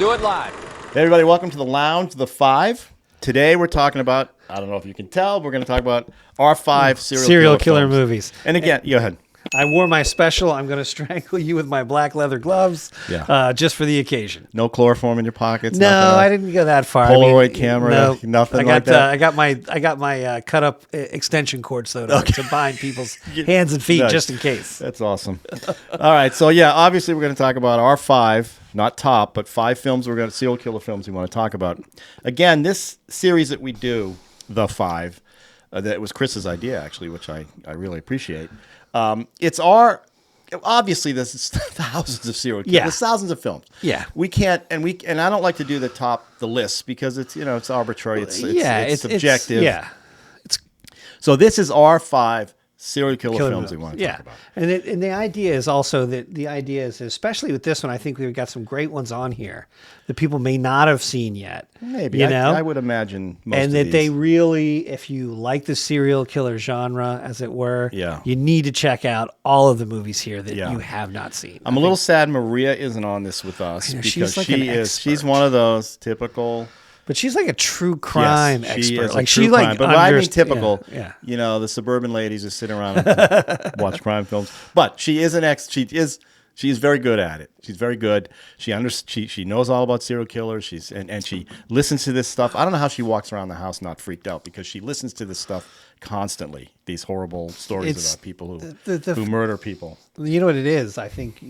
do it live. Hey everybody, welcome to the Lounge, the 5. Today we're talking about, I don't know if you can tell, we're going to talk about our 5 serial killer movies. And again, go ahead. I wore my special, I'm going to strangle you with my black leather gloves, just for the occasion. No chloroform in your pockets? No, I didn't go that far. Polaroid camera? Nothing like that? I got my cut up extension cords though to bind people's hands and feet just in case. That's awesome. All right, so yeah, obviously we're going to talk about our 5, not top, but 5 films serial killer films we want to talk about. Again, this series that we do, The 5, that was Chris's idea actually, which I really appreciate. It's obviously there's thousands of serial killers. There's thousands of films. Yeah. We can't, and I don't like to do the list because it's arbitrary. It's subjective. So this is our 5 serial killer films we want to talk about. And the idea is also especially with this one, I think we've got some great ones on here that people may not have seen yet. Maybe. I would imagine most and of that these. they really, if you like the serial killer genre, as it were, you need to check out all of the movies here that you have not seen. I'm a little sad Maria isn't on this with us because she's one of those typical. But she's like a true crime expert. She is like true crime. But I mean typical. Yeah. The suburban ladies who sit around and watch crime films. But she is she's very good at it. She's very good. She knows all about serial killers. And she listens to this stuff. I don't know how she walks around the house not freaked out because she listens to this stuff constantly. These horrible stories about people who murder people. You know what it is? I think,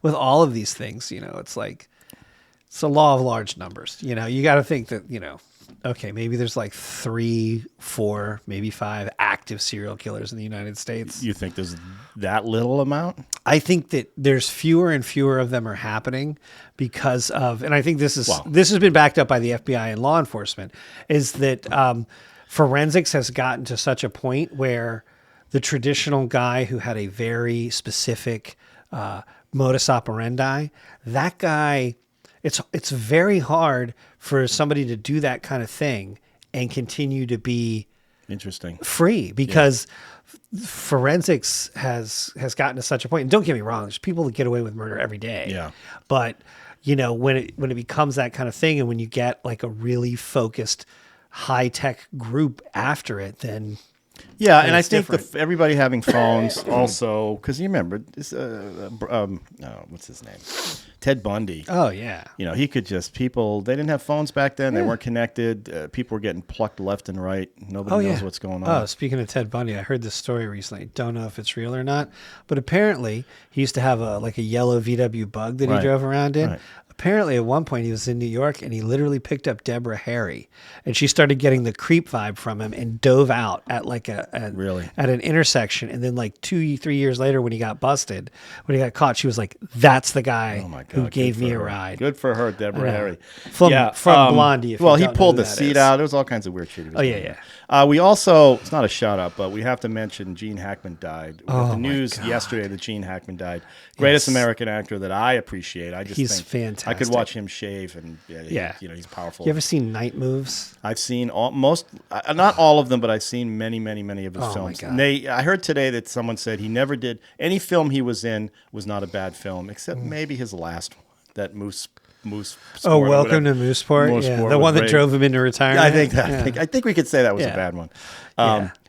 with all of these things, it's like it's a law of large numbers. You got to think that, okay, maybe there's like 3, 4, maybe 5 active serial killers in the United States. You think there's that little amount? I think that there's fewer and fewer of them are happening because of, and I think this has been backed up by the FBI and law enforcement, is that forensics has gotten to such a point where the traditional guy who had a very specific modus operandi, that guy, it's very hard for somebody to do that kind of thing and continue to be free because forensics has gotten to such a point. And don't get me wrong, there's people that get away with murder every day. Yeah. But when it becomes that kind of thing, and when you get like a really focused high tech group after it, then and I think everybody having phones also, because you remember this, what's his name? Ted Bundy. Oh, yeah. He could they didn't have phones back then. They weren't connected. People were getting plucked left and right. Nobody knows what's going on. Oh, speaking of Ted Bundy, I heard this story recently. Don't know if it's real or not, but apparently he used to have a yellow VW Bug that he drove around in. Right. Apparently, at one point, he was in New York, and he literally picked up Deborah Harry, and she started getting the creep vibe from him and dove out at at an intersection. And then 2-3 years later, when he got caught, she was like, "That's the guy who gave me a ride." Good for her, Deborah Harry. From Blondie. He pulled the seat out. There was all kinds of weird shit. We also, it's not a shout out, but we have to mention Gene Hackman died. We got the news yesterday that Gene Hackman died. Greatest American actor that I appreciate. He's fantastic. I could watch him shave, and he's powerful. You ever seen Night Moves? I've seen not all of them, but I've seen many, many, many of his films. My God. I heard today that someone said he never did any film he was in was not a bad film, except maybe his last one, that Moose. Welcome to Mooseport. The one that drove him into retirement. I think we could say that was a bad one.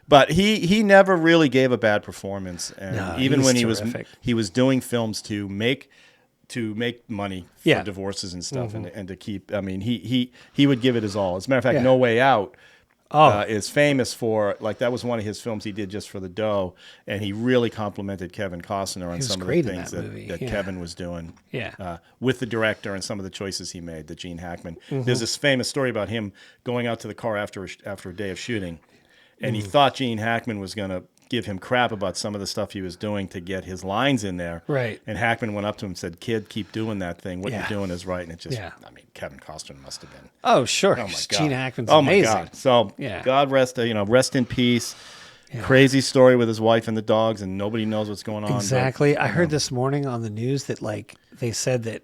But he never really gave a bad performance, and even when he was doing films to make money for divorces and stuff, and to keep. I mean, he would give it his all. As a matter of fact, No Way Out is famous for, that was one of his films he did just for the dough, and he really complimented Kevin Costner on some of the things that Kevin was doing with the director and some of the choices he made, that Gene Hackman. There's this famous story about him going out to the car after a day of shooting, and he thought Gene Hackman was going to give him crap about some of the stuff he was doing to get his lines in there. Right. And Hackman went up to him and said, "Kid, keep doing that thing. What you're doing is right." And it just, Kevin Costner must have been. Oh, sure. Oh, my God. Gene Hackman's amazing. My God. So, God rest in peace. Yeah. Crazy story with his wife and the dogs, and nobody knows what's going on. Exactly. I heard this morning on the news that, they said that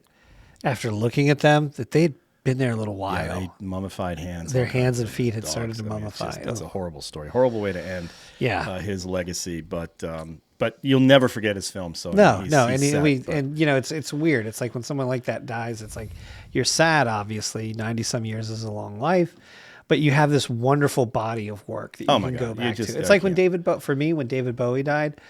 after looking at them, that they'd been there a little while. Yeah, they mummified hands. Their hands and feet had started to mummify. That's a horrible story. Horrible way to end his legacy. But you'll never forget his film. So and you know, it's weird. It's like when someone like that dies, it's like you're sad. Obviously, 90 some years is a long life, but you have this wonderful body of work that you can go back to. It's like when David Bowie died.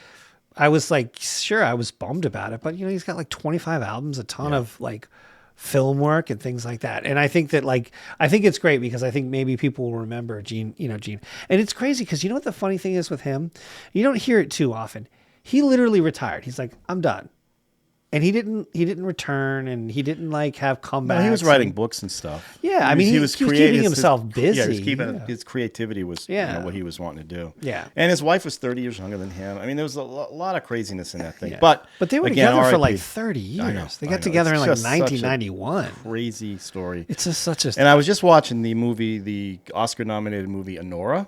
I was like, sure, I was bummed about it, but you know, he's got like 25 albums, a ton of like film work and things like that. And I think that I think it's great because I think maybe people will remember Gene. And it's crazy because you know what the funny thing is with him? You don't hear it too often. He literally retired. He's like, I'm done. And he didn't return, and he didn't like have comebacks. No, he was writing books and stuff. Yeah, I mean, he was keeping himself busy. His creativity was what he was wanting to do. Yeah, and his wife was 30 years younger than him. I mean, there was a lot of craziness in that thing. Yeah. But they were together for like 30 years. They got together in like 1991. Crazy story. It's just such a. And I was just watching the Oscar-nominated movie Anora.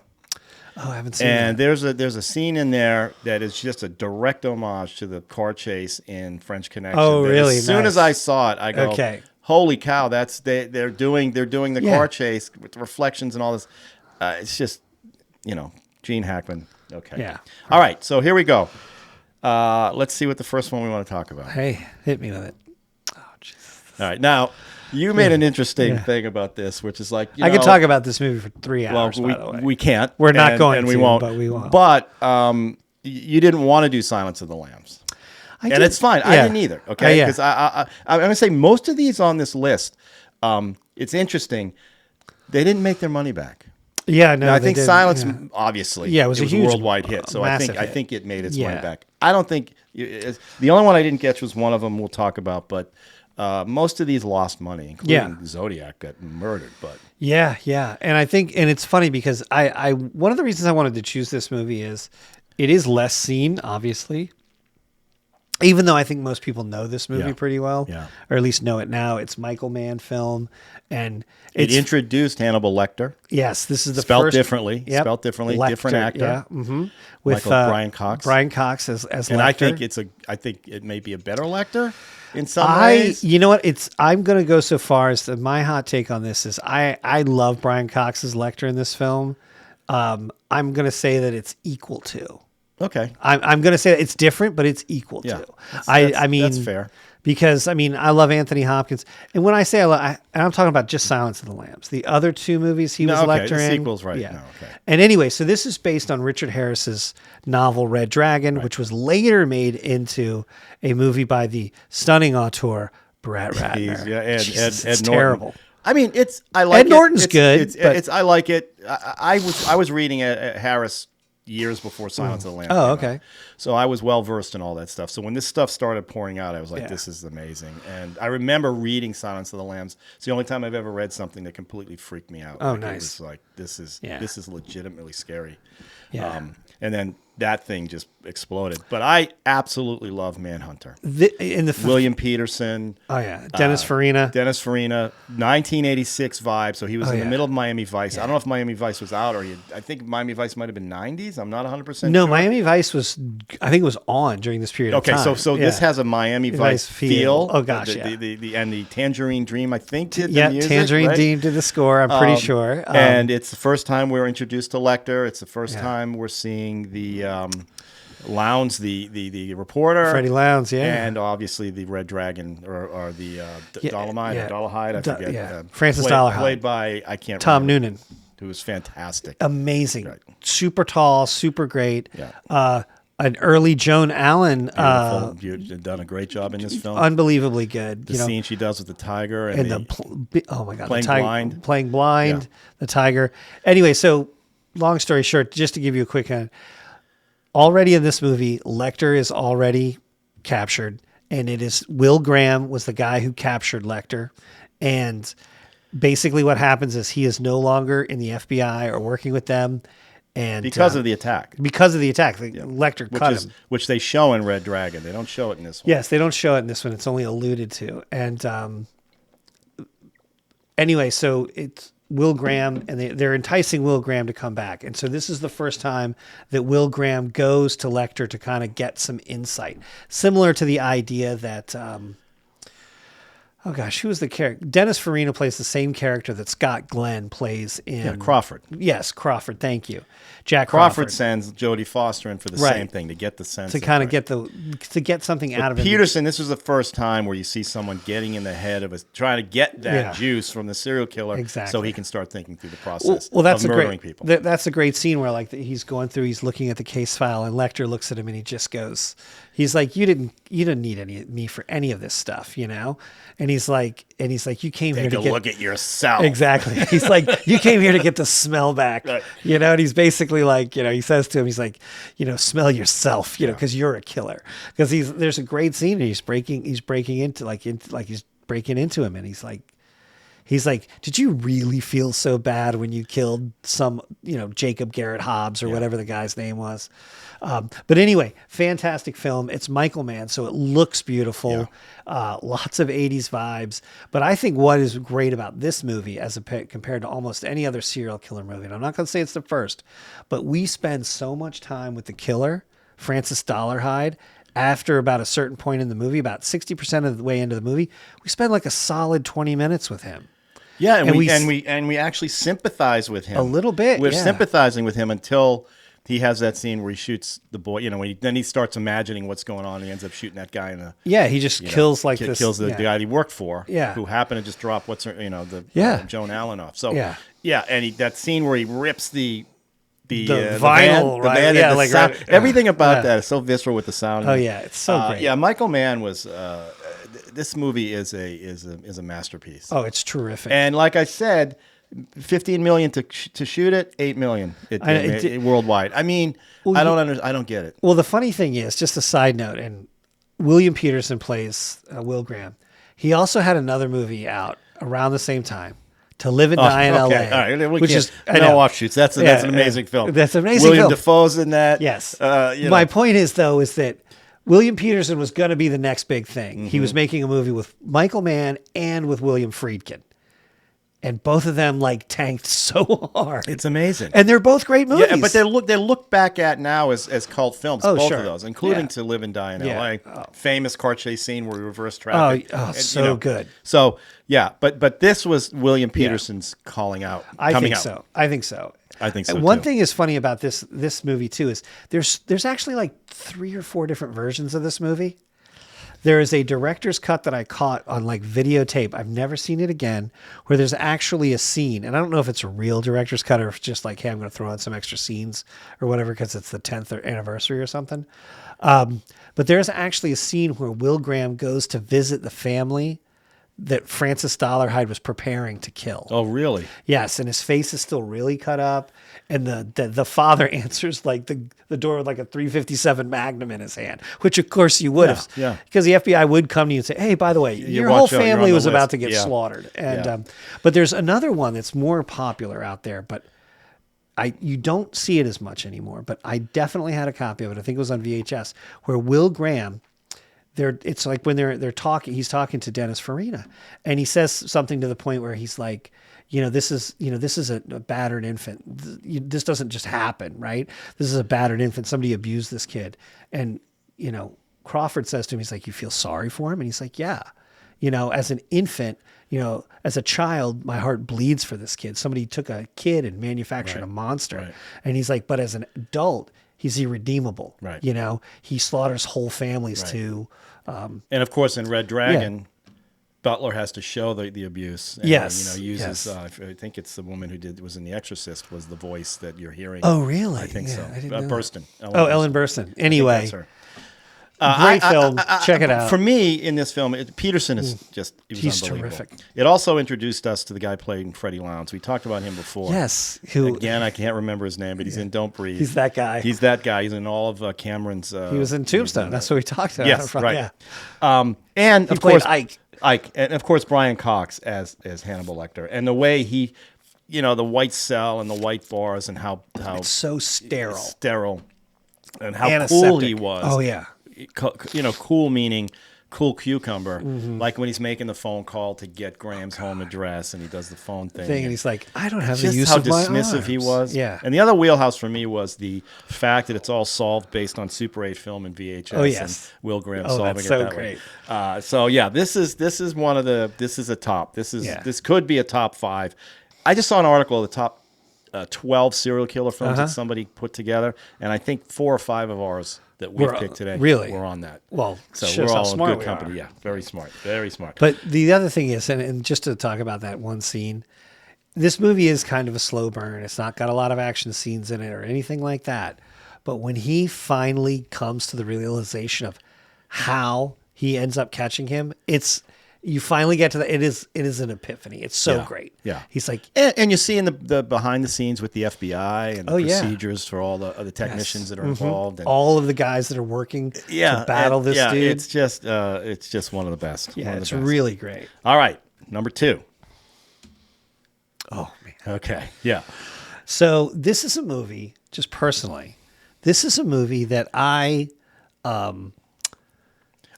Oh, I haven't seen and that. there's a scene in there that is just a direct homage to the car chase in French Connection. Oh, really? As soon as I saw it, I go, holy cow, they're doing the car chase with reflections and all this. It's just, Gene Hackman. Okay. Yeah. All right, so here we go. Let's see what the first one we want to talk about. Hey, hit me with it. Oh, Jesus. All right, now. You made an interesting thing about this, which is like I could talk about this movie for 3 hours. Well, by the way. we can't. We're not going and to, we won't. But we won't. But you didn't want to do Silence of the Lambs, and it's fine. Yeah. I didn't either. Okay, because I'm going to say most of these on this list. It's interesting. They didn't make their money back. Yeah, no. Now, I think Silence, obviously, it was a huge worldwide hit. So I think it made its money back. I don't think the only one I didn't catch was one of them. We'll talk about, but. Most of these lost money, including Zodiac got murdered. But yeah, and I think, and it's funny because I one of the reasons I wanted to choose this movie is it is less seen, obviously. Even though I think most people know this movie pretty well, or at least know it now. It's Michael Mann film, and it introduced Hannibal Lecter. Yes, this is the spelled first, differently. Yep. Spelled differently, Lecter, different actor. Yeah, with Brian Cox. Brian Cox as and Lecter. I think it may be a better Lecter. In some ways, you know what? I'm going to go so far as to my hot take on this is I love Brian Cox's Lecter in this film. I'm going to say that it's equal to. Okay. I'm going to say that it's different, but it's equal to. I mean, that's fair. Because, I mean, I love Anthony Hopkins. And when I say and I'm talking about just Silence of the Lambs. The other two movies he was Lecter in. The sequel's right. Yeah. No, okay. And anyway, so this is based on Richard Harris's novel Red Dragon, which was later made into a movie by the stunning auteur Brett Ratner. Ed terrible. Norton. I mean, I like Ed Norton's good. I like it. I was reading Harris years before Silence of the Lambs. Oh, okay. So I was well versed in all that stuff. So when this stuff started pouring out, I was like, this is amazing. And I remember reading Silence of the Lambs. It's the only time I've ever read something that completely freaked me out. Oh, like, nice. It was like, this is legitimately scary. Yeah. And then that thing just exploded. But I absolutely love Manhunter. William Peterson. Oh, yeah. Dennis Farina. 1986 vibe. So he was in the middle of Miami Vice. I don't know if Miami Vice was out I think Miami Vice might have been 90s. I'm not 100% sure. No, Miami Vice I think it was on during this period of time. Okay, so this has a Miami Vice feel. Oh, gosh, and the Tangerine Dream, I think, did the music. Tangerine Dream did the score, I'm pretty sure. And it's the first time we're introduced to Lecter. It's the first time we're seeing the Lowndes, the reporter. Freddie Lowndes, and obviously the Red Dragon or the Dollahide, I forget. Francis Dollahide. Played by, I can't Tom remember. Noonan. Who was fantastic. Amazing. Right. Super tall, super great. Yeah. An early Joan Allen. You've done a great job in this film. Unbelievably good. The scene she does with the tiger. Oh my God. Playing blind. The tiger. Anyway, so long story short, just to give you a quick already in this movie, Lecter is already captured, and it is Will Graham was the guy who captured Lecter, and basically what happens is he is no longer in the FBI or working with them, and because of the attack. Lecter cut him, which they show in Red Dragon. They don't show it in this one. Yes, they don't show it in this one. It's only alluded to, and anyway, so it's Will Graham, and they're enticing Will Graham to come back. And so this is the first time that Will Graham goes to Lecter to kind of get some insight, similar to the idea that Oh gosh, who was the character? Dennis Farina plays the same character that Scott Glenn plays in Crawford. Yes, Crawford. Thank you, Jack Crawford sends Jodie Foster in for the Right. same thing, to get the sense to kind of get something out of it. Peterson, this was the first time where you see someone getting in the head of trying to get that Yeah. juice from the serial killer, Exactly. so he can start thinking through the process that's of a murdering great, people. That's a great scene where like he's going through, he's looking at the case file, and Lecter looks at him and he just goes, he's like, you didn't need me for any of this stuff, you know? And he's like, you came here to look at yourself. Exactly. He's like, you came here to get the smell back, Right. you know? And he's basically like, you know, he says to him, he's like, you know, smell yourself, you know, because you're a killer. Because there's a great scene and he's breaking into him, and he's like, did you really feel so bad when you killed some, you know, Jacob Garrett Hobbs or whatever the guy's name was? But anyway, fantastic film. It's Michael Mann, so it looks beautiful. Lots of 80s vibes. But I think what is great about this movie compared to almost any other serial killer movie, and I'm not going to say it's the first, but we spend so much time with the killer, Francis Dollarhide. After about a certain point in the movie, about 60% of the way into the movie, we spend like a solid 20 minutes with him. Yeah, and we actually sympathize with him a little bit. We're sympathizing with him until he has that scene where he shoots the boy. You know, then he starts imagining what's going on. And he ends up shooting that guy in the. Yeah, he just kills kills the guy he worked for. Yeah. Who happened to just drop Joan Allen off. So and that scene where he rips the vinyl, right? Everything about that is so visceral with the sound. Oh yeah, it's so great. Yeah, Michael Mann was. This movie is a masterpiece. Oh, it's terrific. And like I said, $15 million to shoot it, $8 million worldwide. I mean, I don't get it. Well, the funny thing is, just a side note, and William Peterson plays Will Graham. He also had another movie out around the same time, To Live and Die in L.A., all right. which is no offshoots. That's an amazing film. That's an amazing William film. Dafoe's in that. Yes. My point is that William Peterson was going to be the next big thing. Mm-hmm. He was making a movie with Michael Mann and with William Friedkin. And both of them like tanked so hard. It's amazing. And they're both great movies. Yeah, but they look back at now as cult films, both sure. of those, including To Live and Die in L.A. Famous car chase scene where we reverse traffic. Good. So, yeah, but this was William Peterson's calling out. I think so. I think so. And one thing is funny about this movie too is there's actually like 3 or 4 different versions of this movie. There is a director's cut that I caught on like videotape. I've never seen it again, where there's actually a scene, and I don't know if it's a real director's cut or if it's just like, hey, I'm going to throw in some extra scenes or whatever because it's the 10th anniversary or something. But there's actually a scene where Will Graham goes to visit the family that Francis Dollarhide was preparing to kill. Oh, really? Yes, and his face is still really cut up, and the father answers like the door with like a .357 Magnum in his hand, which of course you would have, because the FBI would come to you and say, "Hey, by the way, your whole family was about to get slaughtered." And but there's another one that's more popular out there, but you don't see it as much anymore. But I definitely had a copy of it. I think it was on VHS, where Will Graham. It's like when they're talking, he's talking to Dennis Farina, and he says something to the point where he's like, this is a battered infant. This doesn't just happen, right? This is a battered infant. Somebody abused this kid. And, Crawford says to him, he's like, you feel sorry for him? And he's like, yeah, as an infant, as a child, my heart bleeds for this kid. Somebody took a kid and manufactured a monster. Right. And he's like, but as an adult, he's irredeemable. Right. He slaughters whole families too. And of course, in Red Dragon, Butler has to show the abuse. And, uses. I think it's the woman who was in The Exorcist was the voice that you're hearing. Oh, really? I think so. I didn't know Burstyn. Ellen Burstyn. Anyway, that's her. Great film. Check it out. For me, in this film, Peterson is he's terrific. It also introduced us to the guy playing Freddie Lounds. We talked about him before. Yes. Again, I can't remember his name, but he's in Don't Breathe. He's that guy. He's that guy. He's in all of Cameron's. He was in Tombstone. That's what we talked about. Yes, right. Yeah. And of course, Ike, and of course Brian Cox as Hannibal Lecter, and the way he, the white cell and the white bars, and how it's so sterile, and how cool he was. Oh yeah. Cool meaning cool cucumber, like when he's making the phone call to get Graham's home address, and he does the phone thing. And he's like, I don't have the use of my arms. Just how dismissive he was. Yeah. And the other wheelhouse for me was the fact that it's all solved based on Super 8 film and VHS. Oh, yes. And Will Graham solving that's it so that great. way. So yeah, this is a top. This could be a top 5. I just saw an article of the top 12 serial killer films that somebody put together, and I think 4 or 5 of ours that we picked today were on that. Well, so we're all in good company. Yeah, very smart. But the other thing is, and just to talk about that one scene, this movie is kind of a slow burn. It's not got a lot of action scenes in it or anything like that. But when he finally comes to the realization of how he ends up catching him, you finally get to that. It is an epiphany. It's so great. Yeah. He's like, and you see in the behind the scenes with the FBI and the procedures for all the technicians that are involved, and all of the guys that are working to battle this dude. It's just one of the best. Yeah, it's really great. All right, number 2. Oh man. Okay. Yeah. So this is a movie, just personally, this is a movie that I. By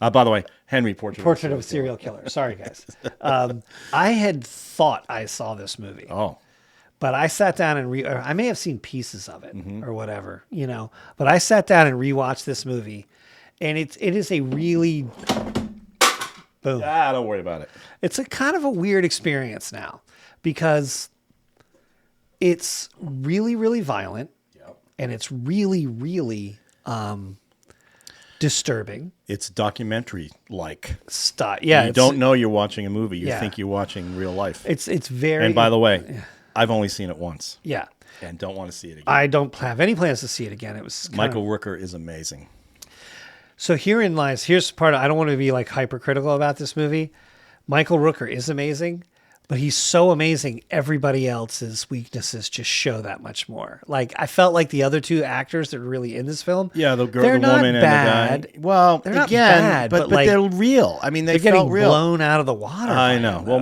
the way, Henry, Portrait of a Serial Killer. Sorry, guys. I had thought I saw this movie. Oh. But I sat down and I may have seen pieces of it or whatever, But I sat down and rewatched this movie, and it is a really boom. Don't worry about it. It's a kind of a weird experience now because it's really, really violent, and it's really, really disturbing. It's documentary-like. Yeah, you don't know you're watching a movie. You think you're watching real life. It's very. And by the way, I've only seen it once. Yeah. And don't want to see it again. I don't have any plans to see it again. It was Michael Rooker is amazing. So here's part of, I don't want to be like hypercritical about this movie. Michael Rooker is amazing, but he's so amazing. Everybody else's weaknesses just show that much more. Like I felt like the other 2 actors that are really in this film. Yeah, the woman and the guy. Well, they're not bad, but like, they're real. I mean, they're getting blown out of the water. I know. Well,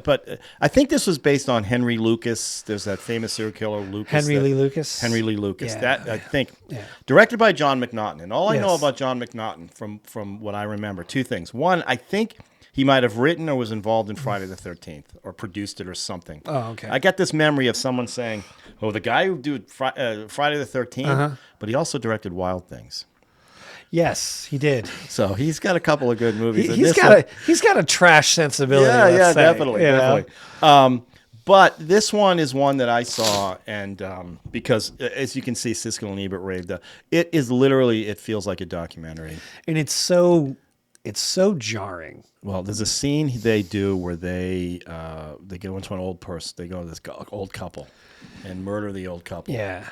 but I think this was based on Henry Lucas. There's that famous serial killer Lucas. Henry Lee Lucas. Yeah, that I think, directed by John McNaughton. And all I know about John McNaughton from what I remember, 2 things. One, I think he might have written or was involved in Friday the 13th or produced it or something. Oh, okay. I got this memory of someone saying, the guy who did Friday the 13th, but he also directed Wild Things. Yes, he did. So he's got a couple of good movies. He's got a trash sensibility. Yeah, definitely. But this one is one that I saw, and because as you can see, Siskel and Ebert raved. It is literally, it feels like a documentary, and it's so jarring. Well, there's a scene they do where they go into an old person. They go to this old couple and murder the old couple. Yeah.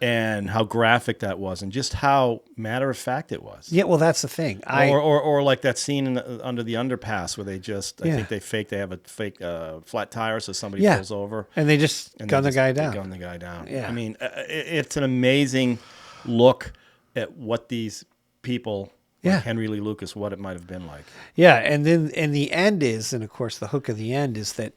And how graphic that was, and just how matter of fact it was. Yeah, well, that's the thing. Or like that scene under the underpass where they just, I think they have a fake flat tire, so somebody pulls over, and they just gun the guy down. Yeah, I mean, it's an amazing look at what these people. Like Henry Lee Lucas, what it might have been like. Yeah, and the end is, and of course the hook of the end is that,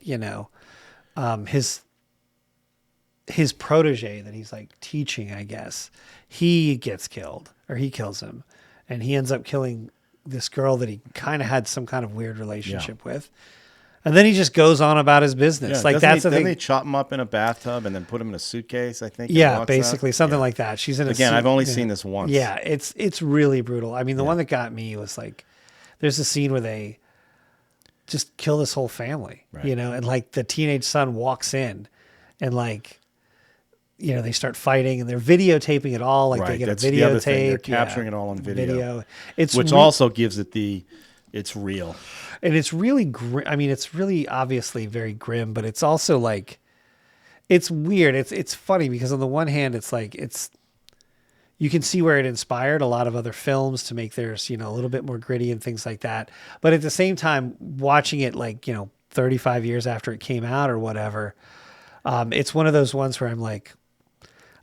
his protege that he's like teaching, I guess, he gets killed, or he kills him, and he ends up killing this girl that he kind of had some kind of weird relationship with. And then he just goes on about his business. Yeah, that's the thing. Then they chop him up in a bathtub and then put him in a suitcase, I think. Yeah, basically something like that. She's in Again, I've only seen this once. Yeah, it's really brutal. I mean, the one that got me was like, there's a scene where they just kill this whole family, and like the teenage son walks in and like, they start fighting and they're videotaping it all. Like they get a videotape. The other thing. They're capturing it all on video. Which also gives it it's real. And it's really grim. I mean, it's really obviously very grim, but it's also like, it's weird. It's funny because on the one hand, it's like, you can see where it inspired a lot of other films to make theirs, a little bit more gritty and things like that. But at the same time, watching it like, 35 years after it came out or whatever, it's one of those ones where I'm like,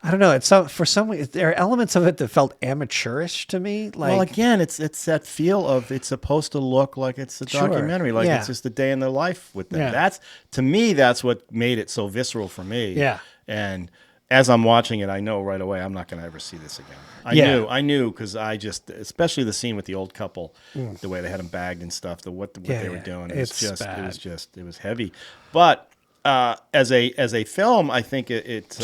I don't know. There are elements of it that felt amateurish to me. Like, well, again, it's that feel of it's supposed to look like it's a documentary, like it's just a day in their life with them. Yeah. To me, that's what made it so visceral for me. Yeah, and as I'm watching it, I know right away I'm not going to ever see this again. I knew because especially the scene with the old couple, the way they had them bagged and stuff, what they were doing. It was heavy. But as a film, I think it's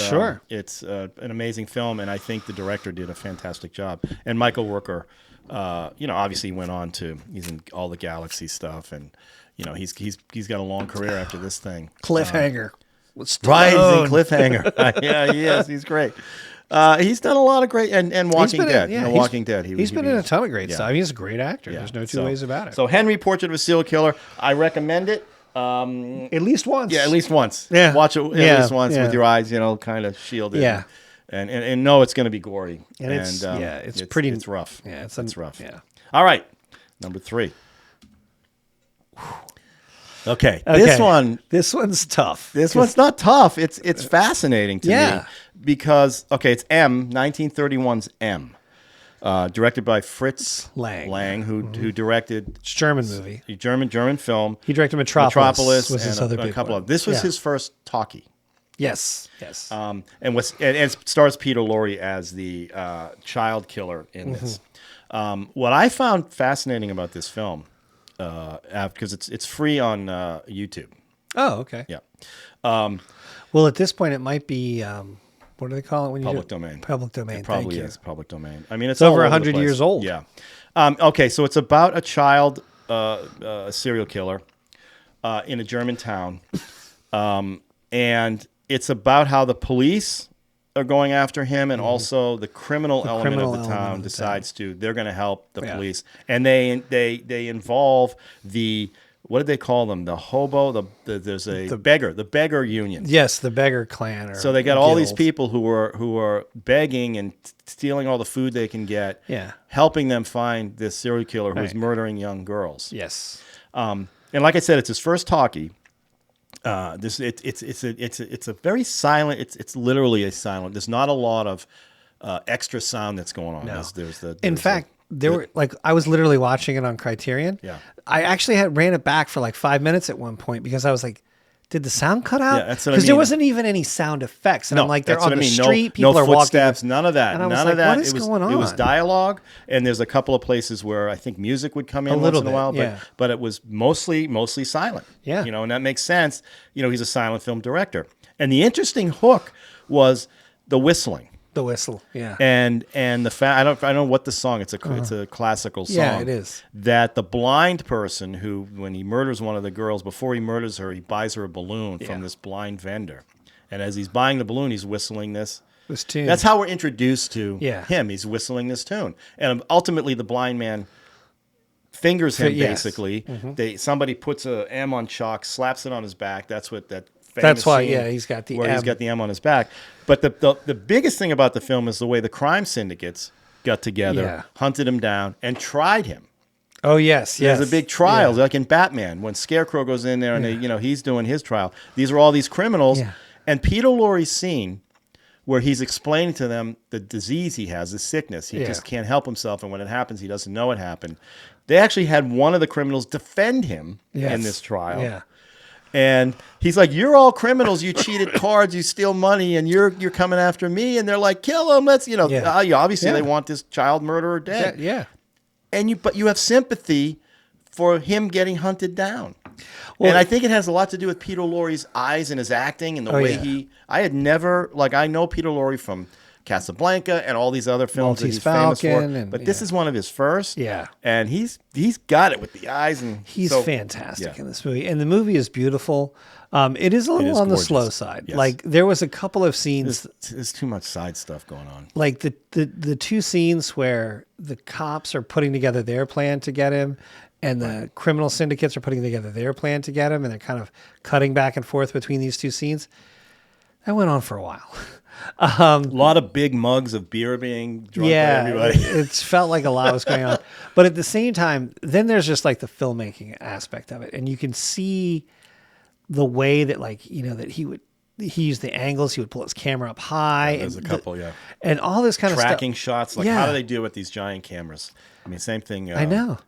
an amazing film, and I think the director did a fantastic job. And Michael Rooker, obviously went on he's in all the Galaxy stuff, and he's got a long career after this thing. Cliffhanger. Right, he's in Cliffhanger. Yeah, he is. He's great. He's done a lot of great and Walking Dead. Walking Dead. He's been in a ton of great stuff. He's a great actor. There's no two ways about it. So Henry, Portrait of a Serial Killer. I recommend it. At least once. Yeah, at least once. Yeah. Watch it at least once with your eyes, kind of shielded. Yeah. And know it's going to be gory. And it's pretty. It's rough. Yeah, it's rough. Yeah. All right, number 3. Okay, this one's tough. This one's not tough. It's fascinating to me because it's 1931's M, directed by Fritz Lang, who directed German movie, German film. He directed Metropolis was his other a couple of. This was his first talkie. Yes. And it stars Peter Lorre as the child killer in this. What I found fascinating about this film. Because it's free on YouTube. Oh, okay. Yeah. Well, at this point, it might be what do they call it when public domain? Public domain. It probably is public domain. I mean, it's over 100 years old. Yeah. Okay, so it's about a child serial killer in a German town, and it's about how the police are going after him, and also the criminal element of the town decides they're going to help the police, and they involve the, what did they call them? The hobo. There's the beggar union. Yes, the beggar clan. So they got all these people who are begging and stealing all the food they can get. Yeah, helping them find this serial killer who's murdering young girls. Yes, and like I said, it's his first talkie. It's a very silent. It's literally a silent. There's not a lot of extra sound that's going on. No. In fact, I was literally watching it on Criterion. Yeah. I actually ran it back for like 5 minutes at one point because I was like, did the sound cut out? Yeah, that's what I mean. Because there wasn't even any sound effects. And I'm like, they're on the street, people are footsteps, walking. None of that. And I was none like, of that. What is going on? It was dialogue, and there's a couple of places where I think music would come in once in a while, but it was mostly silent. Yeah. And that makes sense. He's a silent film director. And the interesting hook was the whistling. The whistle, yeah, and the fact I don't know what the song. It's a classical song. Yeah, it is. That the blind person who, when he murders one of the girls, before he murders her, he buys her a balloon from this blind vendor, and as he's buying the balloon, he's whistling this tune. That's how we're introduced to him. He's whistling this tune, and ultimately the blind man fingers him. Basically, somebody puts a M on chalk, slaps it on his back. That's what that. That's why, he's got the where M. He's got the M on his back. But the biggest thing about the film is the way the crime syndicates got together, hunted him down, and tried him. Oh yes. There's a big trial, like in Batman, when Scarecrow goes in there and he's doing his trial. These are all these criminals, and Peter Lorre's scene where he's explaining to them the disease he has, the sickness. He just can't help himself, and when it happens, he doesn't know it happened. They actually had one of the criminals defend him in this trial. Yeah. And he's like, "You're all criminals. You cheated cards. You steal money, and you're coming after me." And they're like, "Kill him. Let's obviously they want this child murderer dead." Yeah. But you have sympathy for him getting hunted down. Well, and I think it has a lot to do with Peter Lorre's eyes and his acting and the way I had never I know Peter Lorre from Casablanca and all these other films that he's famous for, but this is one of his first. Yeah, and he's got it with the eyes, and he's fantastic in this movie. And the movie is beautiful. It is a little on the slow side. Yes. Like there was a couple of scenes. There's too much side stuff going on. Like the two scenes where the cops are putting together their plan to get him, and the criminal syndicates are putting together their plan to get him, and they're kind of cutting back and forth between these two scenes. That went on for a while. A lot of big mugs of beer being drunk by everybody. It felt like a lot was going on. But at the same time, then there's just like the filmmaking aspect of it. And you can see the way that that he used the angles. He would pull his camera up high. There's a couple, and all this kind of tracking shots. How do they do with these giant cameras? I mean, same thing. I know.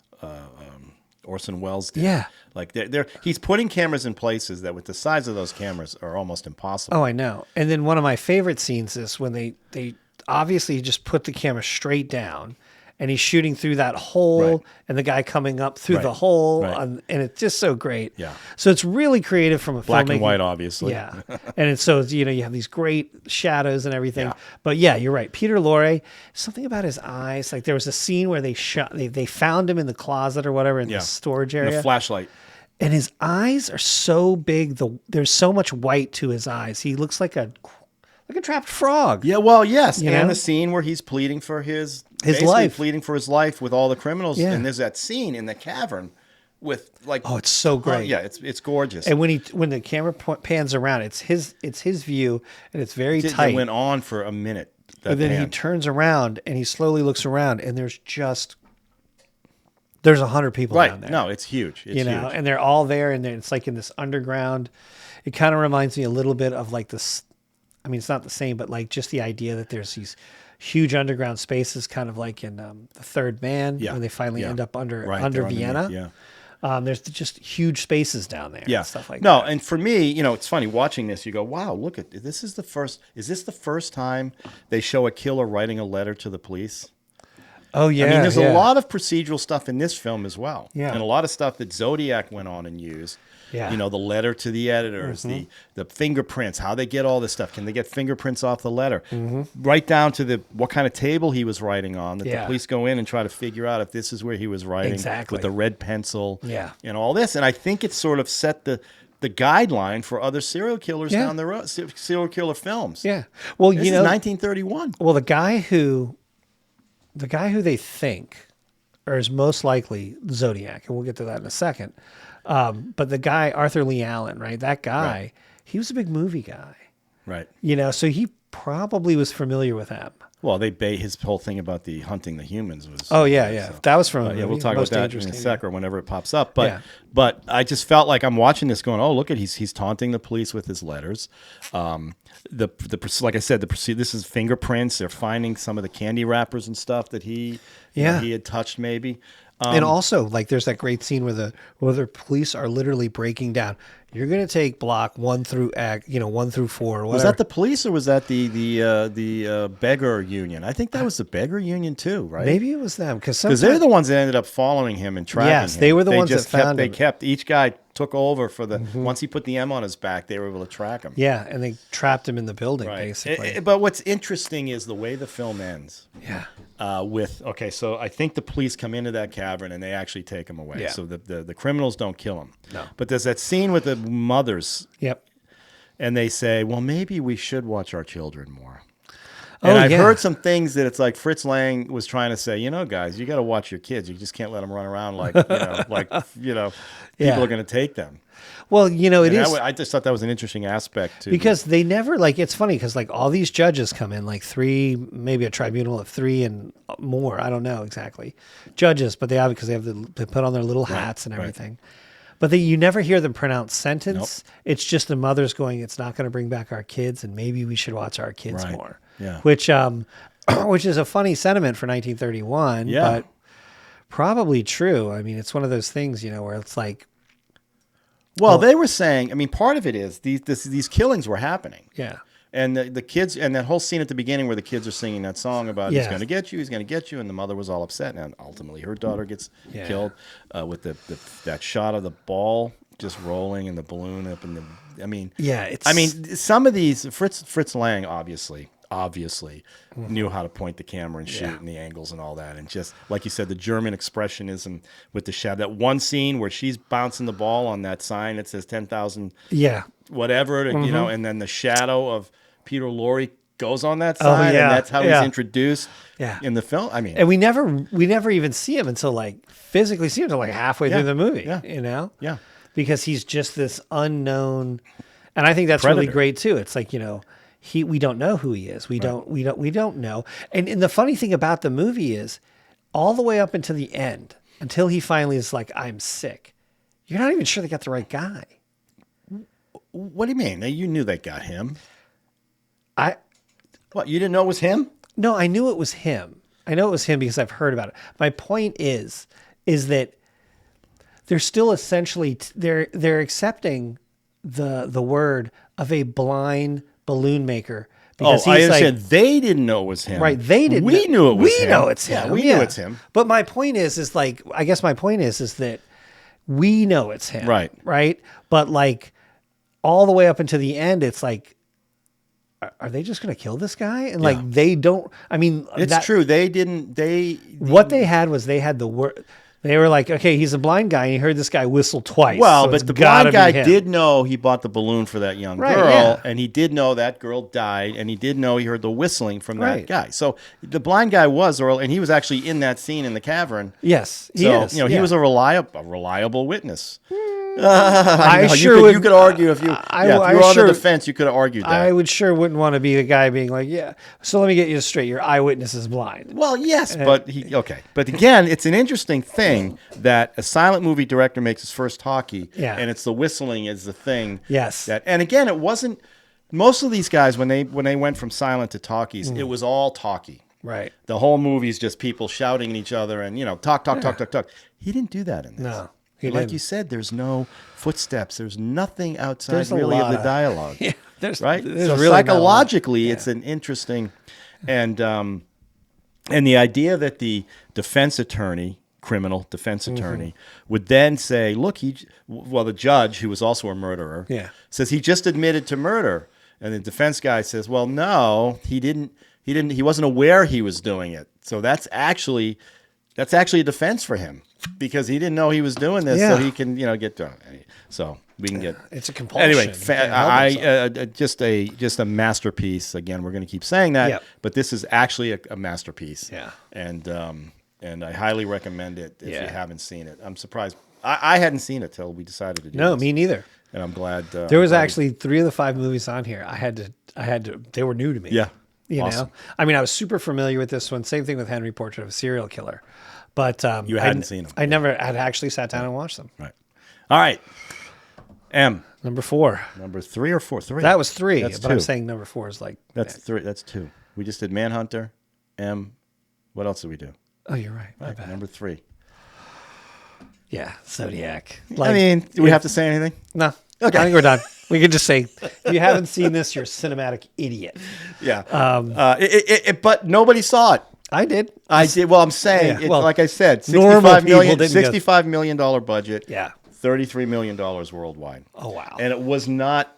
Orson Welles did. Yeah. Like he's putting cameras in places that with the size of those cameras are almost impossible. Oh, I know. And then one of my favorite scenes is when they obviously just put the camera straight down and he's shooting through that hole and the guy coming up through the hole and it's just so great. Yeah. So it's really creative from a black and white, obviously. Yeah. And it's so, you have these great shadows and everything. Yeah. But yeah, you're right. Peter Lorre, something about his eyes. Like there was a scene where they found him in the closet or whatever in the storage area. The flashlight. And his eyes are so big. There's so much white to his eyes. He looks like a trapped frog. Yeah, well, yes. And the scene where he's pleading for his life. Pleading for his life with all the criminals. Yeah. And there's that scene in the cavern with like... Oh, it's so great. Yeah, it's gorgeous. And when the camera pans around, it's his view, and it's very tight. It went on for a minute. But then he turns around, and he slowly looks around, and there's 100 people down there. No, it's huge. It's huge. And they're all there, and it's like in this underground. It kind of reminds me a little bit of like this... I mean, it's not the same, but like just the idea that there's these huge underground spaces, kind of like in The Third Man, when they finally end up under Vienna. Yeah. There's just huge spaces down there. Yeah, and stuff like that. No, and for me, it's funny watching this. You go, wow, look at this. Is this the first time they show a killer writing a letter to the police? Oh yeah. I mean, there's a lot of procedural stuff in this film as well. Yeah. And a lot of stuff that Zodiac went on and used. Yeah. The letter to the editors, the fingerprints, how they get all this stuff. Can they get fingerprints off the letter? Right down to what kind of table he was writing on, that the police go in and try to figure out if this is where he was writing with the red pencil and all this. And I think it sort of set the guideline for other serial killers down the road, serial killer films. Yeah. Well, this is 1931. Well, the guy who they think or is most likely Zodiac, and we'll get to that in a second. But the guy, Arthur Lee Allen, right? That guy, he was a big movie guy. Right. So he probably was familiar with them. Well, his whole thing about the hunting the humans was... Oh, yeah. So, that was from... yeah, we'll talk about that in a sec or whenever it pops up. But I just felt like I'm watching this going, oh, look he's taunting the police with his letters. Like I said, this is fingerprints. They're finding some of the candy wrappers and stuff that he had touched maybe. And also, like, there's that great scene where the police are literally breaking down. You're going to take block 1 through 4. Or whatever. Was that the police or was that the beggar union? I think that was the beggar union too, right? Maybe it was them because they're the ones that ended up following him and tracking him. Yes, they were the ones that found him. They kept each guy took over for the once he put the M on his back, they were able to track him. Yeah, and they trapped him in the building basically. But what's interesting is the way the film ends. Yeah. So I think the police come into that cavern and they actually take him away. Yeah. So the criminals don't kill him. No. But there's that scene with the mothers. Yep. And they say, well, maybe we should watch our children more. And I've heard some things that it's like Fritz Lang was trying to say, guys, you got to watch your kids. You just can't let them run around like, people are going to take them. Well, it is. I just thought that was an interesting aspect too. Because they never, it's funny because all these judges come in, 3, maybe a tribunal of 3 and more. I don't know exactly. Judges, but because they put on their little hats and everything. Right. But you never hear them pronounce sentence. Nope. It's just the mothers going, it's not going to bring back our kids and maybe we should watch our kids more. Yeah. Which is a funny sentiment for 1931, but probably true. I mean, it's one of those things, where it's like. Well, they were saying, part of it is these killings were happening. Yeah. And the kids, and that whole scene at the beginning where the kids are singing that song about he's going to get you, and the mother was all upset, and ultimately her daughter gets killed with that shot of the ball just rolling and the balloon up and some of these Fritz Lang obviously knew how to point the camera and shoot and the angles and all that, and just like you said, the German expressionism with the shadow. That one scene where she's bouncing the ball on that sign that says 10,000 whatever, and then the shadow of Peter Lorre goes on that sign, and that's how he's introduced in the film. And we never even see him until physically see him until halfway through the movie. Yeah. Because he's just this unknown, and I think that's predator. Really great too. It's we don't know who he is. We don't know. And the funny thing about the movie is, all the way up until the end, until he finally is like, I'm sick, you're not even sure they got the right guy. What do you mean? You knew they got him. What, you didn't know it was him? No, I knew it was him. I know it was him because I've heard about it. My point is that they're still essentially they're accepting the word of a blind balloon maker. Because I understand. They didn't know it was him. Right. They didn't. We knew it was him. We know it's him. Yeah, we knew it's him. But my point is like, I guess my point is that we know it's him. Right. Right. But like all the way up until the end, it's like, are they just going to kill this guy? And like, they don't, I mean, it's true. They didn't, what they had was they had the word. They were like, okay, he's a blind guy, and he heard this guy whistle twice. Well, so but the blind guy did know he bought the balloon for that young girl, and he did know that girl died, and he did know he heard the whistling from that guy. So the blind guy was Earl, and he was actually in that scene in the cavern. Yes, he is. You know, he was a reliable witness. You could argue if you were on the defense, you could have argued that. I wouldn't want to be the guy being like, yeah. So let me get you straight. Your eyewitness is blind. Well, yes, but But again, it's an interesting thing that a silent movie director makes his first talkie, and it's the whistling is the thing. Yes. And again, it wasn't. Most of these guys when they went from silent to talkies, it was all talkie. Right. The whole movie's just people shouting at each other and talk. He didn't do that in this. No. Like you said, there's no footsteps. There's nothing outside really of the dialogue. Right? So really psychologically, it's an interesting, and the idea that the defense attorney, criminal defense attorney, would then say, look, the judge, who was also a murderer, says he just admitted to murder. And the defense guy says, well, no, he didn't. He wasn't aware he was doing it. So that's actually a defense for him. Because he didn't know he was doing this, so he can, get done. So we can get. It's a compulsion. Anyway, just a masterpiece. Again, we're going to keep saying that, but this is actually a masterpiece. Yeah. And I highly recommend it if you haven't seen it. I'm surprised I hadn't seen it till we decided to do. No, this. Me neither. And I'm glad. There was actually 3 of the 5 movies on here. I had to. They were new to me. Yeah. Awesome. I mean, I was super familiar with this one. Same thing with Henry Portrait of a Serial Killer. But you hadn't seen them. I never had actually sat down and watched them. Right. All right. M. Number 4. Number 3 or 4? 3. That was 3. That's but 2. I'm saying number 4 is like. That's 3. That's 2. We just did Manhunter, M. What else did we do? Oh, you're right. My bad. Number 3. Yeah, Zodiac. Do we have to say anything? No. Okay. I think we're done. We could just say, if you haven't seen this, you're a cinematic idiot. Yeah. But nobody saw it. I did. Well, I'm saying, like I said, $65 million budget. Yeah. $33 million worldwide. Oh, wow. And it was not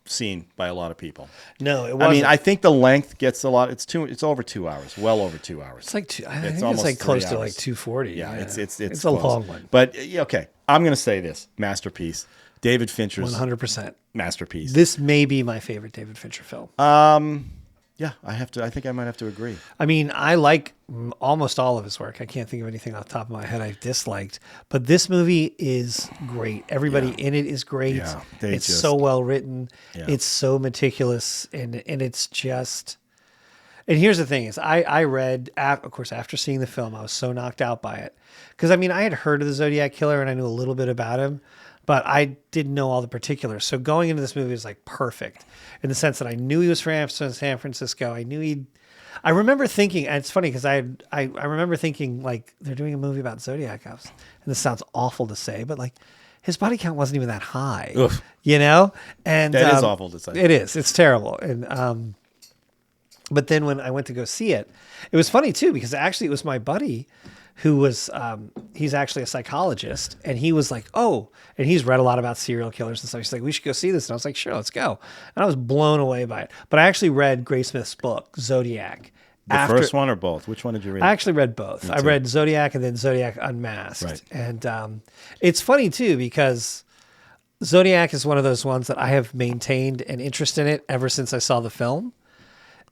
seen by a lot of people. No, it wasn't. I mean, I think the length gets a lot. It's over 2 hours, well over 2 hours. It's like I think it's like close to like 240. Yeah, it's a long one. But okay, I'm going to say this masterpiece. David Fincher's 100% masterpiece. This may be my favorite David Fincher film. Yeah, I think I might have to agree. I mean, I like almost all of his work. I can't think of anything off the top of my head I disliked. But this movie is great. Everybody in it is great. Yeah, it's so well written. Yeah. It's so meticulous, and it's just. And here's the thing: is I read, of course, after seeing the film, I was so knocked out by it because I mean I had heard of the Zodiac Killer and I knew a little bit about him. But I didn't know all the particulars. So going into this movie was like perfect in the sense that I knew he was from San Francisco. I remember thinking, and it's funny because I remember thinking like they're doing a movie about Zodiac. And this sounds awful to say, but like his body count wasn't even that high, Oof. And that is awful to say. It is. It's terrible. And but then when I went to go see it, it was funny too because actually it was my buddy who was, he's actually a psychologist, and he was like, oh, and he's read a lot about serial killers and stuff. He's like, we should go see this. And I was like, sure, let's go. And I was blown away by it. But I actually read Gray Smith's book, Zodiac. The first one or both? Which one did you read? I actually read both. I read Zodiac and then Zodiac Unmasked. Right. And it's funny, too, because Zodiac is one of those ones that I have maintained an interest in it ever since I saw the film.